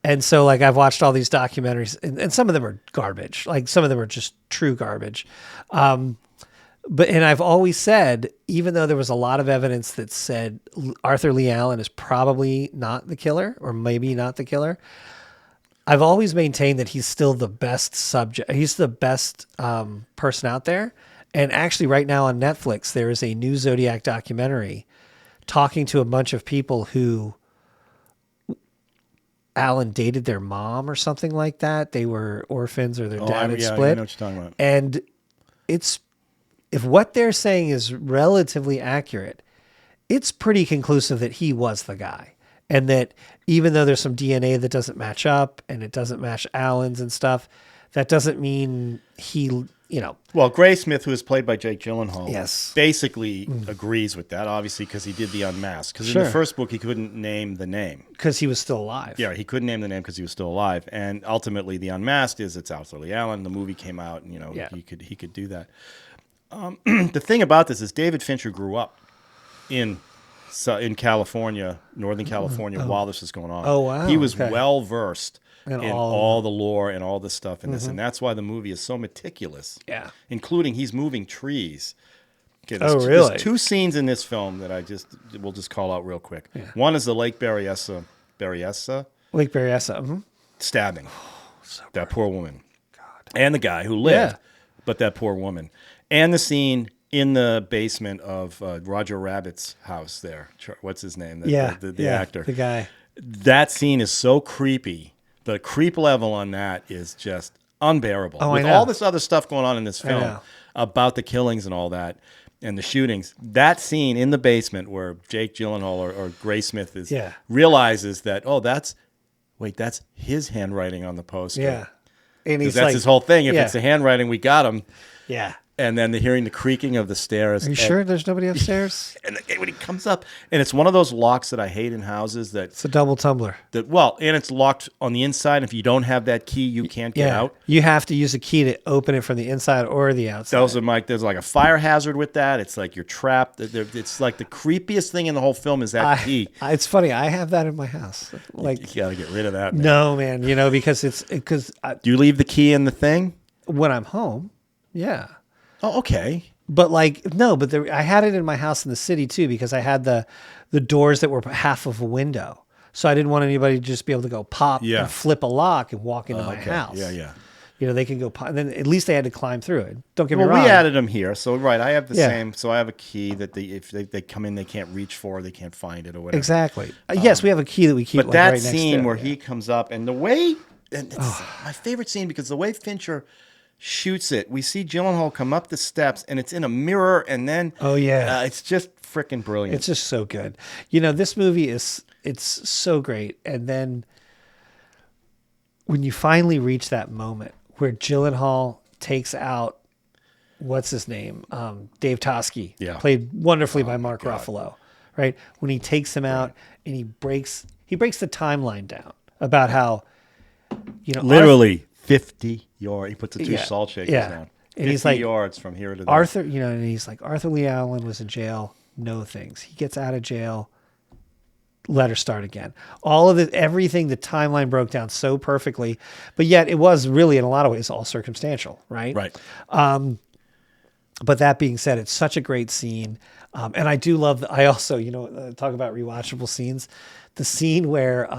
And so, like, I've watched all these documentaries, and some of them are garbage. Like, some of them are just true garbage. And I've always said, even though there was a lot of evidence that said Arthur Lee Allen is probably not the killer, or maybe not the killer, I've always maintained that he's still the best subject. He's the best person out there. And actually, right now on Netflix, there is a new Zodiac documentary talking to a bunch of people who Alan dated their mom or something like that. They were orphans or their dad had split. I know what you're talking about. And it's if what they're saying is relatively accurate, it's pretty conclusive that he was the guy. And that even though there's some DNA that doesn't match up and it doesn't match Alan's and stuff, that doesn't mean he, Well, Graysmith, who is played by Jake Gyllenhaal, yes, basically agrees with that, obviously, because he did the Unmasked. Because in the first book, he couldn't name the name. Because he was still alive. Yeah, he couldn't name the name because he was still alive. And ultimately, the Unmasked is it's Arthur Lee Allen. The movie came out, and, he could do that. The thing about this is David Fincher grew up in California, Northern California, while this was going on. Oh, wow. He was well versed in all the lore and all the stuff in this, and that's why the movie is so meticulous. Yeah, including he's moving trees. Okay, really? There's two scenes in this film that we'll just call out real quick. Yeah. One is the Lake Berryessa. Lake Berryessa. Stabbing. That poor woman. God. And the guy who lived, but that poor woman. And the scene in the basement of Roger Rabbit's house there. What's his name? The actor. The guy. That scene is so creepy. The creep level on that is just unbearable. Oh, with all this other stuff going on in this film about the killings and all that and the shootings, that scene in the basement where Jake Gyllenhaal or Graysmith realizes that, that's his handwriting on the poster. Yeah. And that's his whole thing. If it's the handwriting, we got him. Yeah. And then hearing the creaking of the stairs. Are you sure there's nobody upstairs? And when he comes up, and it's one of those locks that I hate in houses. It's a double tumbler. And it's locked on the inside. If you don't have that key, you can't get out. You have to use a key to open it from the inside or the outside. There's like a fire hazard with that. It's like you're trapped. It's like the creepiest thing in the whole film is that key. It's funny. I have that in my house. Like you got to get rid of that. Man. No, man. Because do you leave the key in the thing when I'm home? Yeah. Oh, okay. But I had it in my house in the city too, because I had the doors that were half of a window. So I didn't want anybody to just be able to go pop and flip a lock and walk into my house. Yeah, yeah. They can go pop. And then at least they had to climb through it. Don't get me wrong. Well, we added them here. So, I have the same. So I have a key that if they come in, they can't reach for, they can't find it or whatever. Exactly. Yes, we have a key that we keep but that right next scene to where he comes up and the way, and it's my favorite scene because the way Fincher shoots it. We see Gyllenhaal come up the steps, and it's in a mirror, and then it's just freaking brilliant. It's just so good. This movie it's so great, and then when you finally reach that moment where Gyllenhaal takes out what's his name, Dave Toschi, played wonderfully by Mark Ruffalo, right? When he takes him out and he breaks the timeline down about how literally 50 yards. He puts the two salt shakers down. And he's like yards from here to there. Arthur, and he's like, Arthur Lee Allen was in jail, no things. He gets out of jail, let her start again. All of everything, the timeline broke down so perfectly, but yet it was really in a lot of ways all circumstantial, right? Right. But that being said, it's such a great scene. And I do love, I also, talk about rewatchable scenes. The scene where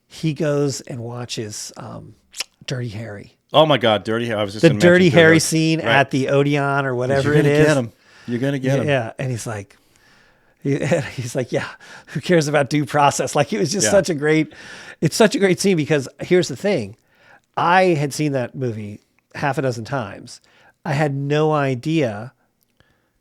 he goes and watches Dirty Harry. Oh my God, Dirty Harry! I was just the Dirty Harry scene at the Odeon or whatever it is. You're gonna get him. Yeah, and he's like, who cares about due process? Like it was just such a great scene because here's the thing, I had seen that movie half a dozen times. I had no idea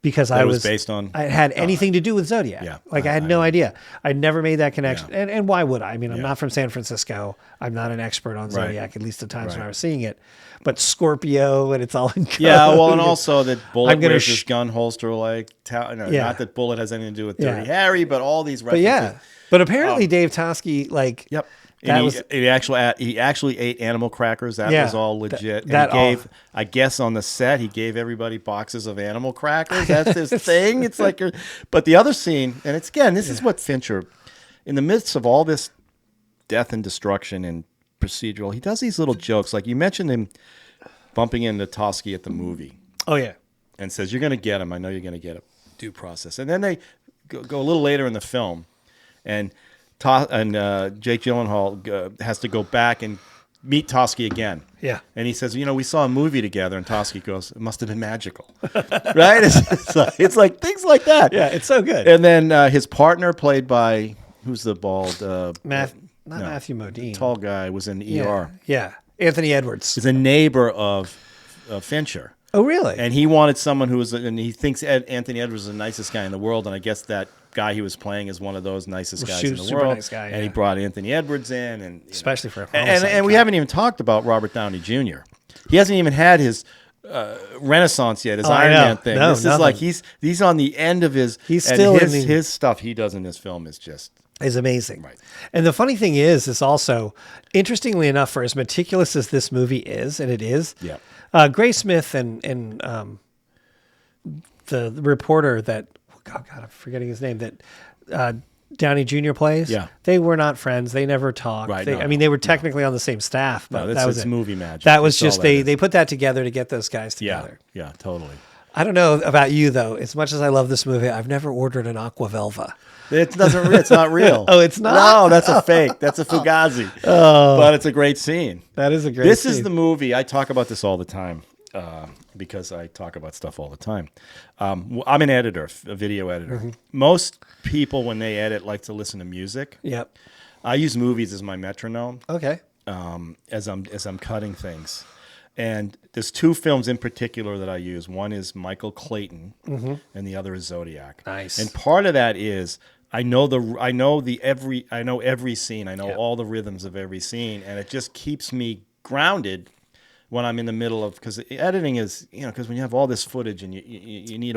because I was based on. I had anything to do with Zodiac. Yeah, I had no idea. I never made that connection. Yeah. And why would I? I mean, I'm not from San Francisco. I'm not an expert on Zodiac, at least the times when I was seeing it. But Scorpio, and it's all in code. Yeah, well, and also that Bullet wears his gun holster like. Not that Bullet has anything to do with Dirty Harry, but all these references. But apparently Dave Toschi, Yep. He actually ate animal crackers. That was all legit. And he gave, I guess, on the set, he gave everybody boxes of animal crackers. That's his thing. It's like, but the other scene, and it's this is what Fincher, in the midst of all this death and destruction and procedural, he does these little jokes. Like you mentioned him bumping into Toschi at the movie. Oh yeah, and says, "You're going to get him. I know you're going to get a due process." And then they go a little later in the film, and Jake Gyllenhaal has to go back and meet Toschi again. Yeah. And he says, we saw a movie together, and Toschi goes, it must have been magical. Right? It's like things like that. Yeah, it's so good. And then his partner, played by, who's the bald? Matthew Modine. Tall guy, was in ER. Yeah. Anthony Edwards. Is a neighbor of Fincher. Oh, really? And he wanted someone who was, and he thinks Anthony Edwards is the nicest guy in the world, and I guess that guy he was playing is one of those nicest guys in the super world. Nice guy, and he brought Anthony Edwards in, and especially for a and we haven't even talked about Robert Downey Jr. He hasn't even had his renaissance yet, his Iron Man thing. No, this is like he's on the end of his. He's still his stuff he does in this film is amazing. Right. And the funny thing is also, interestingly enough, for as meticulous as this movie is, and it is, Gray Smith and the reporter that, God, I'm forgetting his name, that Downey Jr. plays, they were not friends. They never talked. Right, I mean, they were technically on the same staff, but that was it. Movie magic. That was just, they put that together to get those guys together. Yeah, totally. I don't know about you, though. As much as I love this movie, I've never ordered an Aqua Velva. It's not real. Oh, it's not? No, that's a fake. That's a Fugazi. But it's a great scene. That is a great This scene. is the movie. I talk about this all the time because I talk about stuff all the time. I'm an editor, a video editor. Mm-hmm. Most people, when they edit, like to listen to music. Yep. I use movies as my metronome. Okay. As I'm cutting things. And there's two films in particular that I use. One is Michael Clayton, and the other is Zodiac. Nice. And part of that is I know every scene. I know all the rhythms of every scene, and it just keeps me grounded when I'm in the middle of, because editing is, because when you have all this footage and you need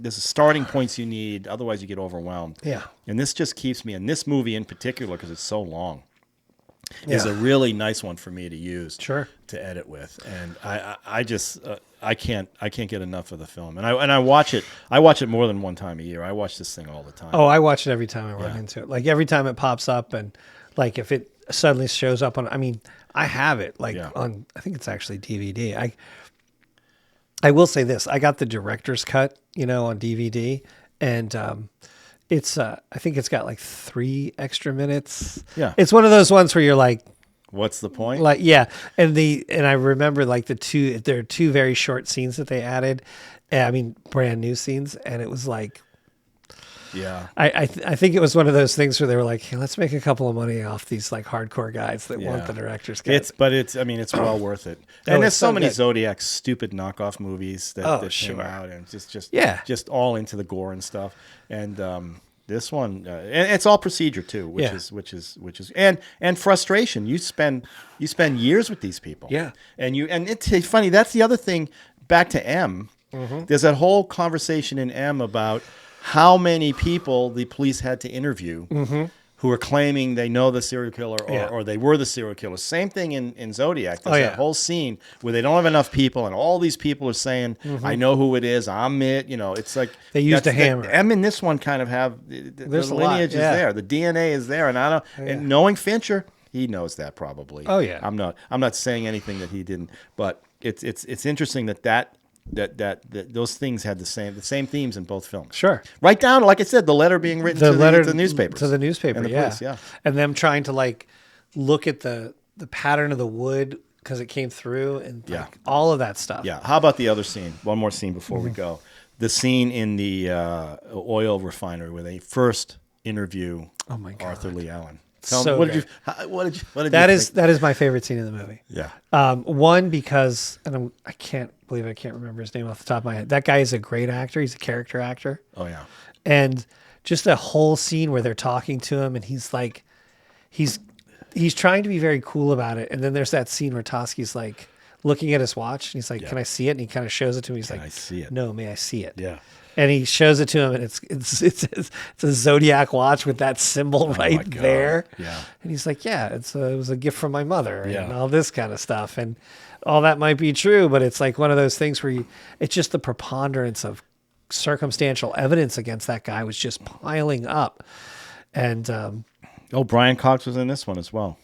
there's starting points you need, otherwise you get overwhelmed. Yeah. And this just keeps me, and this movie in particular, because it's so long, is a really nice one for me to use to edit with. And I can't get enough of the film. And I watch it more than one time a year. I watch this thing all the time. Oh, I watch it every time I run into it. Like every time it pops up, and like if it suddenly shows up on, I mean, I have it on, I think it's actually DVD. I will say this, I got the director's cut, on DVD, and it's I think it's got like 3 extra minutes. Yeah. It's one of those ones where you're like, what's the point? Like, yeah. And I remember like there are 2 very short scenes that they added. I mean, brand new scenes. And it was like, I think it was one of those things where they were like, hey, let's make a couple of money off these like hardcore guys that want the director's cut. It's well worth it. And there's so many Zodiac stupid knockoff movies that came out, and just all into the gore and stuff. And this one, and it's all procedure too, which is and frustration. You spend years with these people. Yeah. And it's funny, that's the other thing, back to M. Mm-hmm. There's that whole conversation in M about how many people the police had to interview who are claiming they know the serial killer or they were the serial killer. Same thing in Zodiac. There's that whole scene where they don't have enough people, and all these people are saying, I know who it is, I'm it. It's like they used a hammer. M in this one kind of have the lineage is there. The DNA is there. And and knowing Fincher, he knows that probably. Oh yeah. I'm not saying anything that he didn't, but it's interesting that those things had the same themes in both films. Sure. Right down, like I said, the letter being written to the newspapers. To the newspaper, and the police, And them trying to like look at the pattern of the wood because it came through, and like, all of that stuff. Yeah. How about the other scene? One more scene before we go. The scene in the oil refinery where they first interview Arthur Lee Allen. What did you That is my favorite scene in the movie. Yeah. One, because, and I can't believe I can't remember his name off the top of my head. That guy is a great actor. He's a character actor. Oh yeah. And just a whole scene where they're talking to him, and he's like, he's trying to be very cool about it. And then there's that scene where Tosky's like looking at his watch, and he's like, "Can I see it?" And he kind of shows it to him. He's like, "I see it." No, may I see it? Yeah. And he shows it to him, and it's a Zodiac watch with that symbol right there. Yeah. And he's like, "Yeah, it was a gift from my mother," and all this kind of stuff. And all that might be true, but it's like one of those things where it's just the preponderance of circumstantial evidence against that guy was just piling up. And Brian Cox was in this one as well.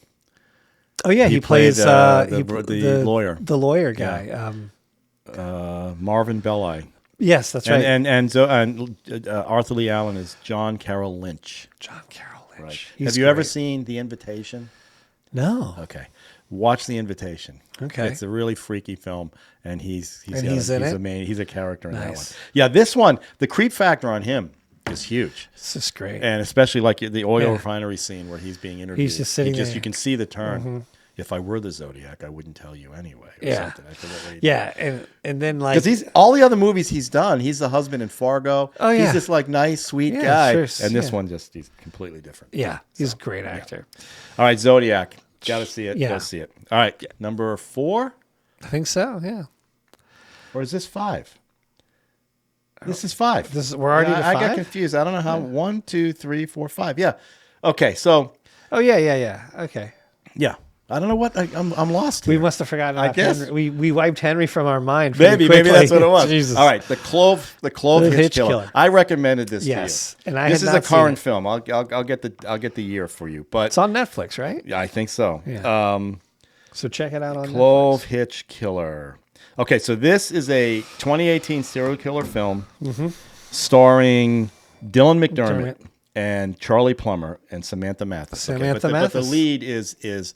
Oh yeah, he plays the lawyer, the lawyer guy, Marvin Belli. Yes, that's right. And Arthur Lee Allen is John Carroll Lynch. John Carroll Lynch. Right. Have you ever seen The Invitation? No. Okay. Watch The Invitation. Okay. It's a really freaky film, and he's a character in that one. Yeah, this one, the creep factor on him is huge. This is great. And especially like the oil refinery scene where he's being interviewed. He's just sitting there. You can see the turn. Mm-hmm. if I were the Zodiac, I wouldn't tell you anyway. Or Yeah. something. I forget what he Yeah, and then like because he's all the other movies he's done. He's the husband in Fargo. Oh, yeah. He's this like nice, sweet Yeah, guy, sure, and this yeah. one he's completely different. yeah, he's a great actor. All right, Zodiac, gotta see it. Yeah. Go see it. All right, number 4, I think so. Yeah. or is this 5? This is 5. We're already to 5? I got confused. I don't know how. 1, 2, 3, 4, 5. Yeah. Okay, so. Oh yeah. Okay. Yeah. I don't know what I'm lost here. We must have forgotten. I guess Henry. We wiped Henry from our mind. Maybe that's what it was. Jesus. All right, the Clovehitch Killer. I recommended this to you. Yes, and this is a current film. I'll get the year for you, but it's on Netflix, right? Yeah, I think so. Yeah. So check it out on Clovehitch Killer. Okay, so this is a 2018 serial killer film starring Dylan McDermott and Charlie Plummer and Samantha Mathis. Samantha But Mathis. the lead is Dylan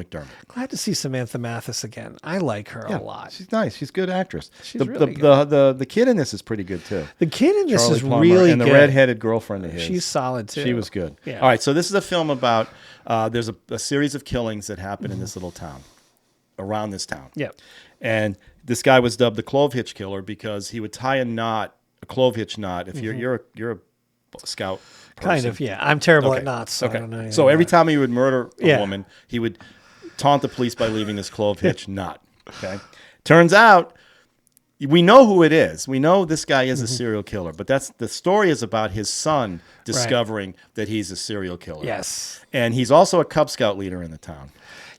McDermott. Glad to see Samantha Mathis again. I like her a lot. She's nice. She's a good actress. She's really good. The kid in this is pretty good too. The kid in this Charlie is Plummer really and good. the redheaded girlfriend of his. She's solid too. She was good. Yeah. All right, so this is a film about there's a series of killings that happen in this little town, around this town. Yeah. And this guy was dubbed the Clovehitch Killer because he would tie a Clovehitch knot. If you're a scout person. Kind of, yeah. I'm terrible at knots, so I don't know anything So every about time he would murder a woman, he would taunt the police by leaving this Clovehitch knot. Okay. Turns out we know who it is. We know this guy is a serial killer, but the story is about his son discovering that he's a serial killer. Yes. And he's also a Cub Scout leader in the town.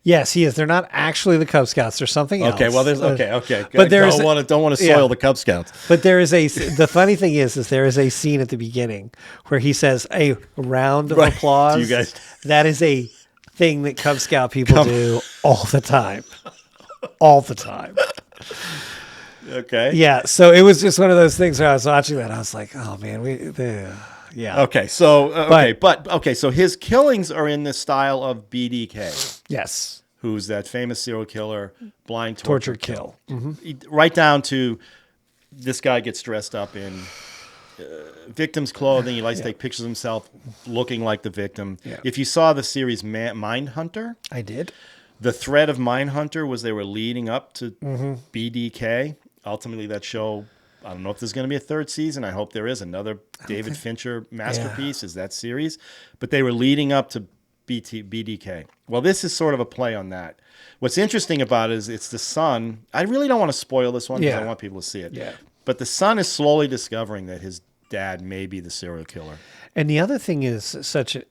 Yes, he is. They're not actually the Cub Scouts. There's something else. Okay, well, there's okay. But there's don't want to soil the Cub Scouts. But there is the funny thing is there is a scene at the beginning where he says a round of applause. You guys, that is a thing that Cub Scout people do all the time. All the time. Okay. Yeah, so it was just one of those things where I was watching that. I was like, oh man, yeah. Okay, so so his killings are in the style of BDK. Yes. Who's that famous serial killer, blind torture kill. Mm-hmm. Right down to this guy gets dressed up in victim's clothing. He likes to take pictures of himself looking like the victim. Yeah. If you saw the series Manhunter, I did. The thread of Manhunter was they were leading up to BDK. Ultimately, that show, I don't know if there's going to be a third season. I hope there is. Another David Fincher masterpiece is that series. But they were leading up to BDK. Well, this is sort of a play on that. What's interesting about it is it's the son. I really don't want to spoil this one because I want people to see it. Yeah. But the son is slowly discovering that his dad may be the serial killer. And the other thing is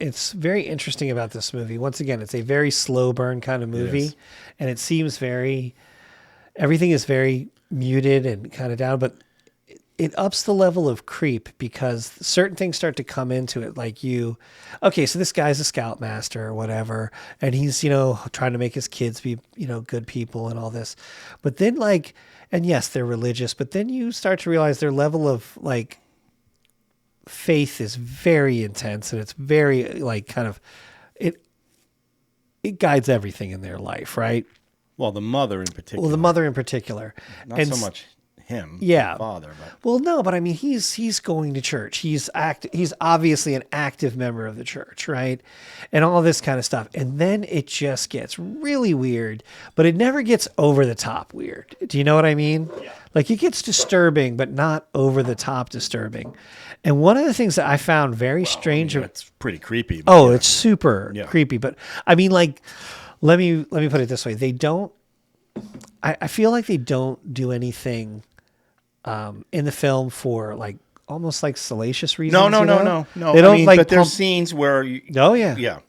it's very interesting about this movie. Once again, it's a very slow burn kind of movie. And it seems everything is very muted and kind of down, but it ups the level of creep because certain things start to come into it. Like so this guy's a scoutmaster or whatever, and he's, trying to make his kids be, good people and all this. But then and yes, they're religious, but then you start to realize their level of faith is very intense, and it's very it guides everything in their life, right? Well, the mother in particular. Not so much him, the father. But. Well, no, but I mean, he's going to church. He's obviously an active member of the church, right? And all this kind of stuff. And then it just gets really weird, but it never gets over the top weird. Do you know what I mean? Yeah. It gets disturbing, but not over the top disturbing. And one of the things that I found very strange. It's pretty creepy. It's super creepy. But I mean, let me put it this way. They don't, I feel like they don't do anything in the film for almost salacious reasons. No. They don't but there's scenes where yeah.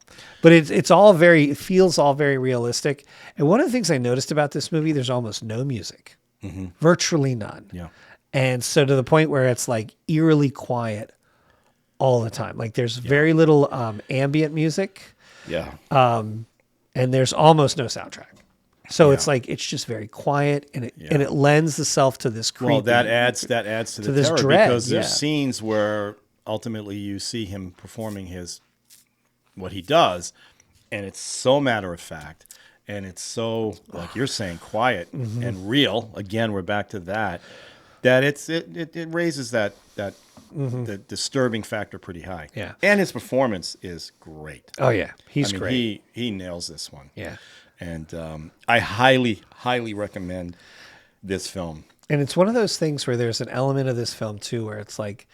But it feels all very realistic. And one of the things I noticed about this movie, there's almost no music. Mm-hmm. Virtually none. Yeah. And so to the point where it's eerily quiet all the time. There's very little ambient music. Yeah. And there's almost no soundtrack. So it's it's just very quiet, and it lends itself to this creepy. Well, that adds to the this terror dread, because there's scenes where ultimately you see him performing what he does, and it's so matter of fact, and it's so like you're saying quiet and real. Again, we're back to that. That it raises that the disturbing factor pretty high. Yeah. And his performance is great. Oh yeah, he's great. He nails this one. Yeah. And I highly, highly recommend this film. And it's one of those things where there's an element of this film too, where it's like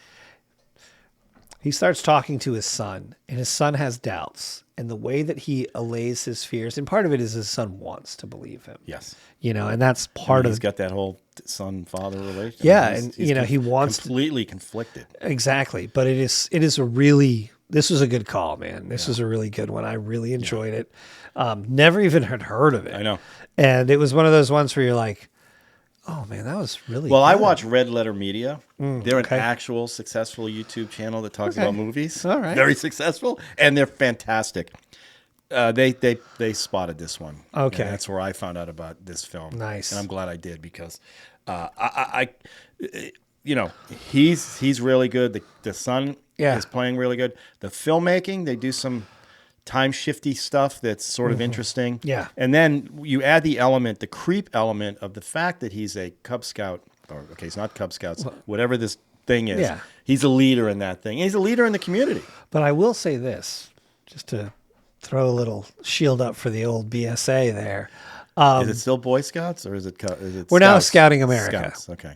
he starts talking to his son, and his son has doubts, and the way that he allays his fears, and part of it is his son wants to believe him. Yes. And that's part of. He's got that whole son-father relationship. Yeah, he's he wants completely conflicted. Exactly, but it is a really. This was a good call, man. This was a really good one. I really enjoyed it. Never even had heard of it. I know. And it was one of those ones where you're like, oh man, that was really well. good. I watch Red Letter Media. They're an actual successful YouTube channel that talks about movies. All right, very successful, and they're fantastic. They spotted this one. Okay, and that's where I found out about this film. Nice, and I'm glad I did because, he's really good. The son is playing really good. The filmmaking, they do some time shifty stuff that's sort of interesting. Yeah. And then you add the creep element of the fact that he's a Cub Scout, he's not Cub Scouts, whatever this thing is. Yeah. He's a leader in that thing. And he's a leader in the community. But I will say this, just to throw a little shield up for the old BSA there. Is it still Boy Scouts or is it we're Scouts? Now Scouting America. Scouts, okay.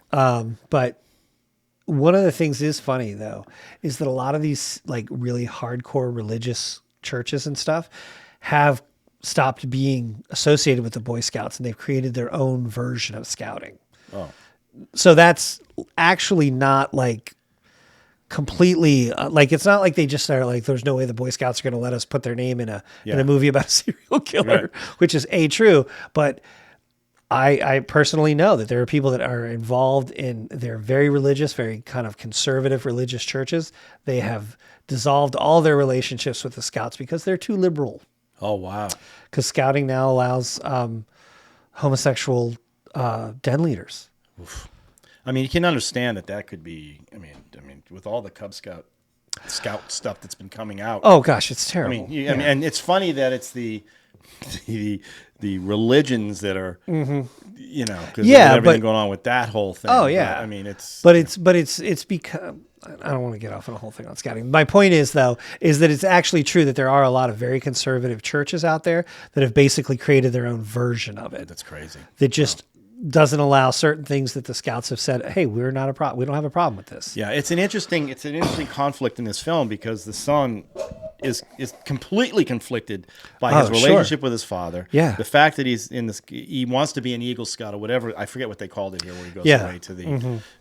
But one of the things is funny though, is that a lot of these like really hardcore religious churches and stuff have stopped being associated with the Boy Scouts, and they've created their own version of scouting. Oh, so that's actually not like completely like it's not like they just are like there's no way the Boy Scouts are going to let us put their name in a movie about a serial killer, which is true, but I personally know that there are people that are involved in they're very religious, very kind of conservative religious churches. They have dissolved all their relationships with the Scouts because they're too liberal. Oh, wow. Because Scouting now allows homosexual den leaders. Oof. I mean, you can understand that could be, I mean, with all the Cub Scout stuff that's been coming out. Oh, gosh, it's terrible. I mean, and it's funny that it's the religions that are, because everything going on with that whole thing. Oh, yeah. But, I mean, it's become. I don't want to get off on a whole thing on scouting. My point is, though, is that it's actually true that there are a lot of very conservative churches out there that have basically created their own version of it. That's crazy. That just doesn't allow certain things that the Scouts have said, hey, we're not a problem. We don't have a problem with this. Yeah, it's an interesting conflict in this film because the son is completely conflicted by his relationship with his father. Yeah. The fact that he wants to be an Eagle Scout or whatever, I forget what they called it here, where he goes away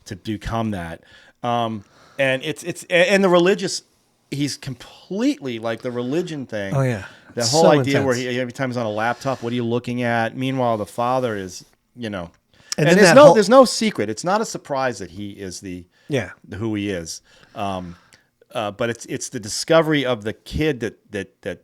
to become that. And and the religious, he's completely like the religion thing. Oh yeah. The whole idea where every time he's on a laptop, what are you looking at? Meanwhile, the father is, and there's no secret. It's not a surprise that he is who he is. But it's the discovery of the kid that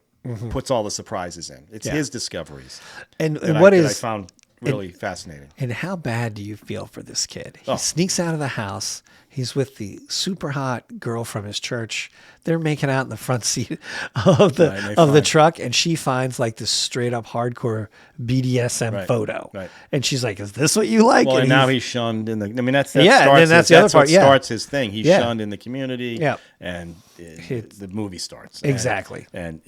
puts all the surprises in. It's his discoveries. And that I found really fascinating. And how bad do you feel for this kid? He sneaks out of the house. He's with the super hot girl from his church. They're making out in the front seat of the truck, and she finds like this straight up hardcore BDSM photo. Right. And she's like, "Is this what you like?" Well, and now he's shunned in the. I mean, that's the other part. Starts his thing. He's shunned in the community. Yeah. And the movie starts. Exactly. And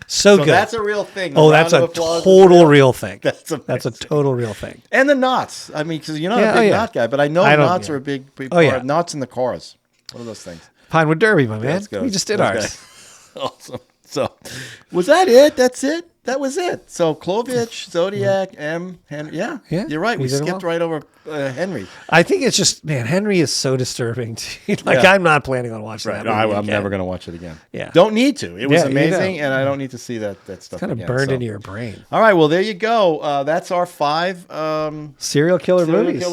so good. That's a real thing. Oh, that's a total real thing. That's a total real thing. And the knots. I mean, because you're not a big knot guy, but I know knots are a big part. Yeah. Knots in the cars. What are those things? Pinewood Derby, my man. We just did ours. Awesome. So, was that it? That's it? That was it. So, Clovehitch, Zodiac, Henry. Yeah, you're right. We skipped right over Henry. I think it's just, man, Henry is so disturbing. I'm not planning on watching that movie I'm never going to watch it again. Yeah. Don't need to. It was amazing, and I don't need to see that stuff kind of burned into your brain. All right, well, there you go. That's our 5 serial killer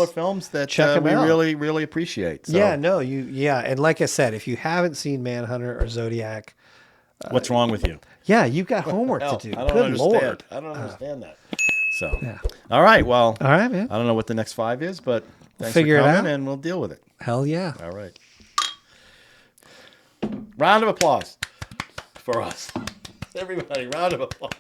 films that we really, really appreciate. So. Yeah, and like I said, if you haven't seen Manhunter or Zodiac, what's wrong with you? Yeah, you've got homework to do. Good Lord. I don't understand that. So, all right, well. All right, man. I don't know what the next 5 is, but thanks for coming, and we'll deal with it. Hell yeah. All right. Round of applause for us. Everybody, round of applause.